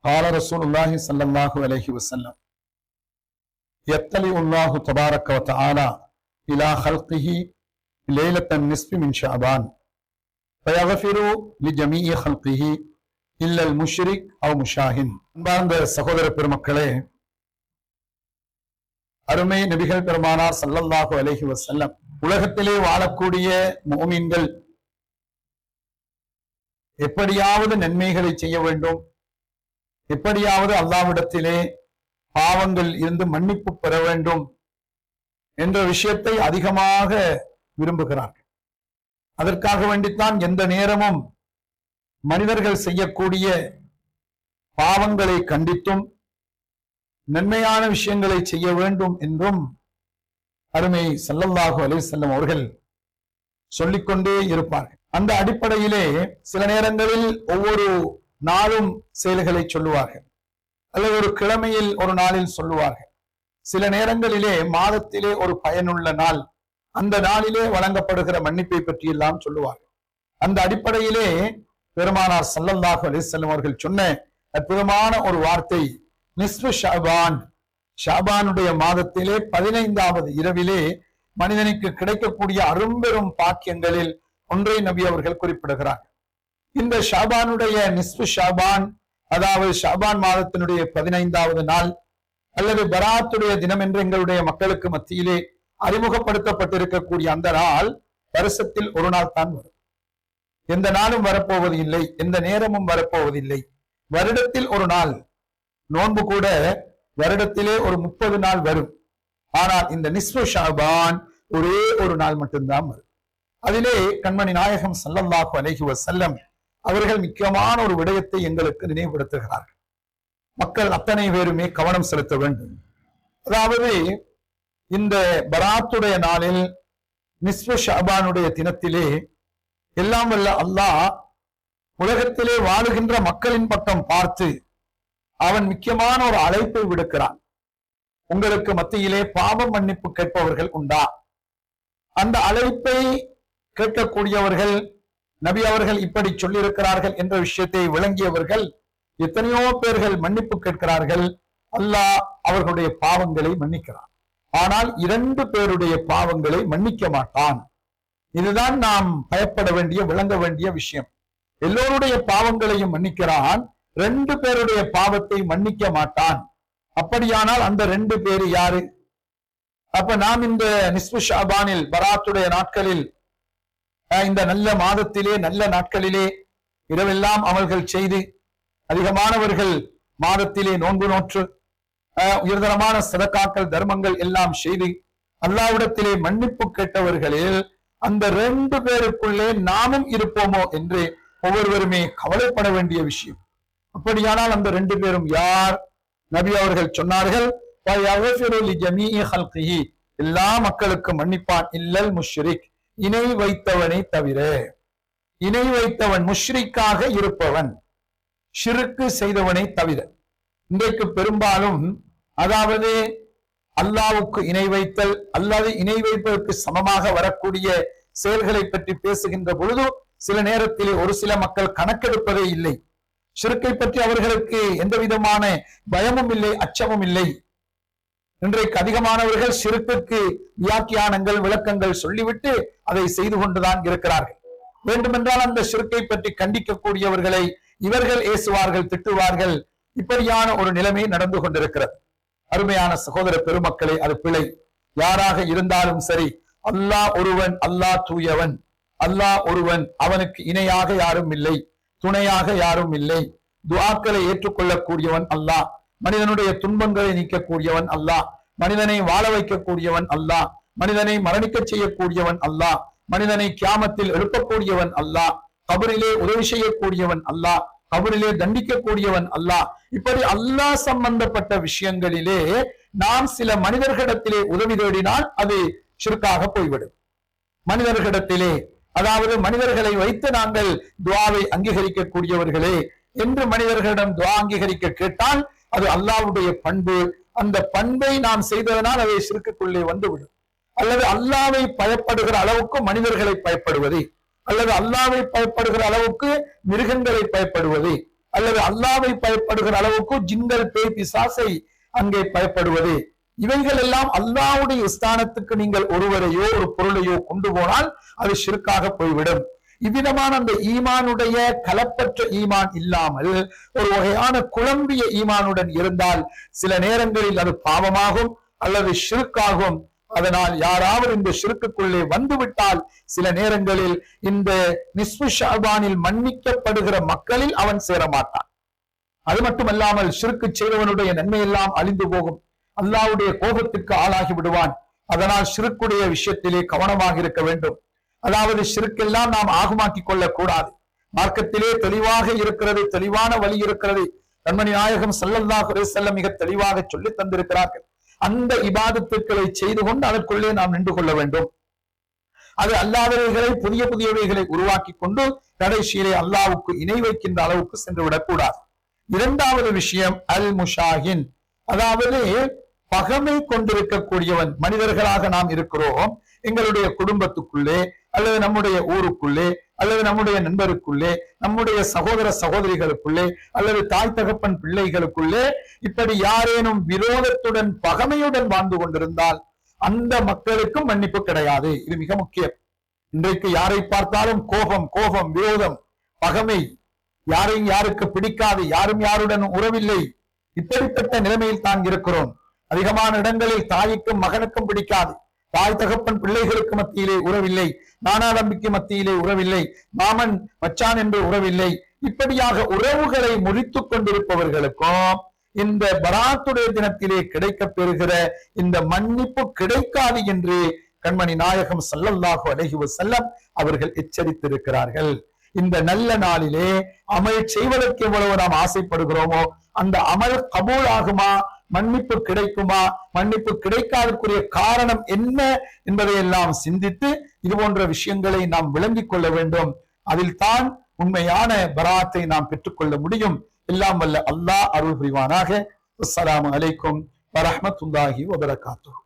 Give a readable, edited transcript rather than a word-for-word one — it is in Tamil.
قال رسول الله صلى الله عليه وسلم يطلع الله تبارك وتعالى إلى خلقه ليلة النصف من شعبان فيغفر لجميع خلقه إلا المشرك أو مشاهن. அன்பார்ந்த சகோதர பெருமக்களே, அருமை நபிகள் பெருமானார் ஸல்லல்லாஹு அலைஹி வஸல்லம் உலகத்திலே வாழக்கூடிய முஃமின்கள் எப்படியாவது நன்மைகளை செய்ய வேண்டும், எப்படியாவது அல்லாஹ்விடத்திலே பாவங்கள் இருந்து மன்னிப்பு பெற வேண்டும் என்ற விஷயத்தை அதிகமாக விரும்புகிறார்கள். அதற்காக வேண்டித்தான் எந்த நேரமும் மனிதர்கள் செய்யக்கூடிய பாவங்களை கண்டித்தும் நன்மையான விஷயங்களை செய்ய வேண்டும் என்றும் அருமை ஸல்லல்லாஹு அலைஹி வஸல்லம் அவர்கள் சொல்லிக்கொண்டே இருப்பார்கள். அந்த அடிப்படையிலே சில நேரங்களில் ஒவ்வொரு நாளும் செயல்களை சொல்லுவார்கள், அல்லது ஒரு கிழமையில் ஒரு நாளில் சொல்லுவார்கள். சில நேரங்களிலே மாதத்திலே ஒரு பயனுள்ள நாள், அந்த நாளிலே வழங்கப்படுகிற மன்னிப்பை பற்றி எல்லாம் சொல்லுவார்கள். அந்த அடிப்படையிலே பெருமானார் ஸல்லல்லாஹு அலைஹி வஸல்லம் அவர்கள் சொன்ன அற்புதமான ஒரு வார்த்தை, நிஸ்ஃபு ஷஅபான், ஷஅபானுடைய மாதத்திலே 15வது இரவிலே மனிதனுக்கு கிடைக்கக்கூடிய அரும்பெரும் பாக்கியங்களில் ஒன்றை நபி அவர்கள் குறிப்பிடுகிறார். இந்த ஷஅபானுடைய நிஸ்ஃபு ஷஅபான், அதாவது ஷஅபான் மாதத்தினுடைய 15வது நாள் அல்லது பராத்துடைய தினம் என்று எங்களுடைய மக்களுக்கு மத்தியிலே அறிமுகப்படுத்தப்பட்டிருக்கக்கூடிய அந்த நாள் வருஷத்தில் ஒரு நாள் தான் வரும். எந்த நாளும் வரப்போவது இல்லை, எந்த நேரமும் வரப்போவதில்லை. வருடத்தில் ஒரு நாள், நோன்பு கூட வருடத்திலே ஒரு 30 நாள் வரும். ஆனால் இந்த நிஸ்ஃபு ஷஅபான் ஒரே ஒரு நாள் மட்டும்தான் வரும். அதிலே கண்மணி நாயகம் ஸல்லல்லாஹு அலைஹி வஸல்லம் அவர்கள் முக்கியமான ஒரு விடயத்தை எங்களுக்கு நினைவுபடுத்துகிறார்கள். மக்கள் அத்தனை பேருமே கவனம் செலுத்த வேண்டும். அதாவது இந்த பராத்துடைய நாளில் நிஸ்ஃபு ஷஅபானுடைய தினத்திலே எல்லாம் வல்ல அல்லாஹ் உலகத்திலே வாழுகின்ற மக்களின் பக்கம் பார்த்து அவன் முக்கியமான ஒரு அழைப்பை விடுக்கிறான். உங்களுக்கு மத்தியிலே பாவ மன்னிப்பு கேட்பவர்கள் உண்டா? அந்த அழைப்பை கேட்கக்கூடியவர்கள், நபி அவர்கள் இப்படி சொல்லியிருக்கிறார்கள் என்ற விஷயத்தை விளங்கியவர்கள் எத்தனையோ பேர்கள் மன்னிப்பு கேட்கிறார்கள். அல்லாஹ் அவர்களுடைய பாவங்களை மன்னிக்கிறான். ஆனால் 2 பேருடைய பாவங்களை மன்னிக்க மாட்டான். இதுதான் நாம் பயப்பட வேண்டிய, விளங்க வேண்டிய விஷயம். எல்லோருடைய பாவங்களையும் மன்னிக்கிறான், 2 பேருடைய பாவத்தை மன்னிக்க மாட்டான். அப்படியானால் அந்த 2 பேரு யாரு? அப்ப நாம் இந்த நிஸ்ஃபு ஷஅபானில், பராத்துடைய நாட்களில், இந்த நல்ல மாதத்திலே, நல்ல நாட்களிலே இரவெல்லாம் அமல்கள் செய்து, அதிகமானவர்கள் மாதத்திலே நோன்பு நோற்று, உயர்தரமான சதகாக்கள், தர்மங்கள் எல்லாம் செய்து அல்லாஹ்விடத்திலே மன்னிப்பு கேட்டவர்களில் அந்த 2 பேருக்குள்ளே நாமும் இருப்போமோ என்று ஒவ்வொருவருமே கவலைப்பட வேண்டிய விஷயம். அப்படியானால் அந்த 2 பேரும் யார்? நபி அவர்கள் சொன்னார்கள், எல்லா மக்களுக்கும் மன்னிப்பான், இல்லல் முஷ்ரிக், இணை வைத்தவனை தவிர. இணை வைத்தவன், முஷ்ரிக்காக இருப்பவன், ஷிர்க்கு செய்தவனை தவிர. இன்றைக்கு பெரும்பாலும் அதாவது அல்லாஹ்வுக்கு இணை வைத்தல் அல்லது இணை வைப்பதற்கு சமமாக வரக்கூடிய செயல்களை பற்றி பேசுகின்ற பொழுது சில நேரத்திலே ஒரு சில மக்கள் கணக்கெடுப்பதே இல்லை. ஷிர்க்கை பற்றி அவர்களுக்கு எந்த விதமான பயமும் இல்லை, அச்சமும் இல்லை. இன்றைக்கு அதிகமானவர்கள் ஷிர்க்குக்கு வியாக்கியானங்கள், விளக்கங்கள் சொல்லிவிட்டு அதை செய்து கொண்டுதான் இருக்கிறார்கள். வேண்டுமென்றால் அந்த ஷிர்க்கை பற்றி கண்டிக்கக்கூடியவர்களை இவர்கள் ஏசுவார்கள், திட்டுவார்கள். இப்படியான ஒரு நிலைமை நடந்து கொண்டிருக்கிறது. அருமையான சகோதர பெருமக்களே, அது பிழை. யாராக இருந்தாலும் சரி, அல்லாஹ் ஒருவன், அல்லாஹ் தூயவன், அல்லாஹ் ஒருவன், அவனுக்கு இணையாக யாரும் இல்லை, துணையாக யாரும் இல்லை. துஆக்களை ஏற்றுக்கொள்ளக்கூடியவன் அல்லாஹ், மனிதனுடைய துன்பங்களை நீக்கக்கூடியவன் அல்லாஹ், மனிதனை வாழ வைக்கக்கூடியவன் அல்லாஹ், மனிதனை மரணிக்க செய்யக்கூடியவன் அல்லாஹ், மனிதனை கியாமத்தில் எழுப்பக்கூடியவன் அல்லாஹ், கபரிலே உதவி செய்யக்கூடியவன் அல்லாஹ், கபரிலே தண்டிக்கக்கூடியவன் அல்லாஹ். இப்படி அல்லாஹ் சம்பந்தப்பட்ட விஷயங்களிலே நாம் சில மனிதர்களிடத்திலே உதவி தேடினால் அது ஷிர்காக போய்விடும். மனிதர்களிடத்திலே, அதாவது மனிதர்களை வைத்து நாங்கள் துஆவை அங்கீகரிக்கக்கூடியவர்களே என்று மனிதர்களிடம் துஆ அங்கீகரிக்க கேட்டால் அது அல்லாஹ்வுடைய பண்பு. அந்த பண்பை நாம் செய்ததனால் அதை ஷிர்க்குக்குள்ளே வந்துவிடும். அல்லது அல்லாஹ்வை பயப்படுகிற அளவுக்கு மனிதர்களை பயப்படுவது, அல்லது அல்லாஹ்வை பயப்படுகிற அளவுக்கு மிருகங்களை பயப்படுவது, அல்லது அல்லாவை பயப்படுகிற அளவுக்கு ஜின்கள் பேய் பிசாசை அங்கே பயப்படுவது, இவைகள் எல்லாம் அல்லாஹ்வுடைய ஸ்தானத்துக்கு நீங்கள் ஒருவரையோ ஒரு பொருளையோ கொண்டு போனால் அது ஷிர்காக போய்விடும். இவ்விதமான அந்த ஈமானுடைய கலப்பற்ற ஈமான் இல்லாமல் ஒரு வகையான குழம்பிய ஈமானுடன் இருந்தால் சில நேரங்களில் அது பாவமாகும் அல்லது ஷிர்காகும். அதனால் யாராவது இந்த ஷிர்க்குக்குள்ளே வந்துவிட்டால் சில நேரங்களில் இந்த நிஸ்ஃபு ஷஅபானில் மன்னிக்கப்படுகிற மக்களில் அவன் சேரமாட்டான். அது மட்டுமல்லாமல் ஷிர்க்கு செய்தவனுடைய நன்மை எல்லாம் அழிந்து போகும், அல்லாஹ்வுடைய கோபத்துக்கு ஆளாகி விடுவான். அதனால் ஷிர்க்குடைய விஷயத்திலே கவனமாக இருக்க வேண்டும். அதாவது ஷிர்க்கெல்லாம் நாம் ஆகுமாக்கிக் கொள்ளக் கூடாது. மார்க்கத்திலே தெளிவாக இருக்கிறது, தெளிவான வழி இருக்கிறது. கண்மணி நாயகம் ஸல்லல்லாஹு அலைஹி வஸல்லம் மிக தெளிவாக சொல்லி தந்திருக்கிறார்கள். அந்த இபாதத்துக்களை செய்து கொண்டு அதற்குள்ளே நாம் நின்று கொள்ள வேண்டும். அது அல்லாதவைகளை புதிய புதியவைகளை உருவாக்கி கொண்டு கடைசியிலே அல்லாஹ்வுக்கு இணை வைக்கின்ற அளவுக்கு சென்று விடக்கூடாது. இரண்டாவது விஷயம் அல் முஷாஹின், அதாவது பகமை கொண்டிருக்கக்கூடியவன். மனிதர்களாக நாம் இருக்கிறோம், எங்களுடைய குடும்பத்துக்குள்ளே அல்லது நம்முடைய ஊருக்குள்ளே அல்லது நம்முடைய நண்பருக்குள்ளே, நம்முடைய சகோதர சகோதரிகளுக்குள்ளே அல்லது தாய் தகப்பன் பிள்ளைகளுக்குள்ளே இப்படி யாரேனும் விரோதத்துடன் பகமையுடன் வாழ்ந்து கொண்டிருந்தால் அந்த மக்களுக்கும் மன்னிப்பு கிடையாது. இது மிக முக்கியம். இன்றைக்கு யாரை பார்த்தாலும் கோபம், விரோதம், பகமை, யாரையும் யாருக்கு பிடிக்காது, யாரும் யாருடன் உறவில்லை, இப்படிப்பட்ட நிலைமையில் தான் இருக்கிறோம். அதிகமான இடங்களில் தாய்க்கும் மகனுக்கும் பிடிக்காது, தாய் தகப்பன் பிள்ளைகளுக்கு மத்தியிலே உறவில்லை, நானா தம்பிக்கு மத்தியிலே உறவில்லை, மாமன் மச்சான் என்று உறவில்லை. இப்படியாக உறவுகளை முறித்துக் கொண்டிருப்பவர்களுக்கும் இந்த பராத்துடைய தினத்திலே கிடைக்க பெறுகிற இந்த மன்னிப்பு கிடைக்காது என்று கண்மணி நாயகம் ஸல்லல்லாஹு அலைஹி வஸல்லம் அவர்கள் எச்சரித்திருக்கிறார்கள். இந்த நல்ல நாளிலே அமல் செய்வதற்கு எவ்வளவு நாம் ஆசைப்படுகிறோமோ அந்த அமல் கபூல் ஆகுமா, மன்னிப்பு கிடைக்குமா, மன்னிப்பு கிடைக்காதற்குரிய காரணம் என்ன என்பதை எல்லாம் சிந்தித்து இது போன்ற விஷயங்களை நாம் விளங்கிக் கொள்ள வேண்டும். அதில் தான் உண்மையான பராத்தை நாம் பெற்றுக்கொள்ள முடியும். எல்லாம் வல்ல அல்லாஹ் அருள் புரிவானாக. அஸ்ஸலாமு அலைக்கும் வரஹ்மத்துல்லாஹி வபரகாத்துஹு.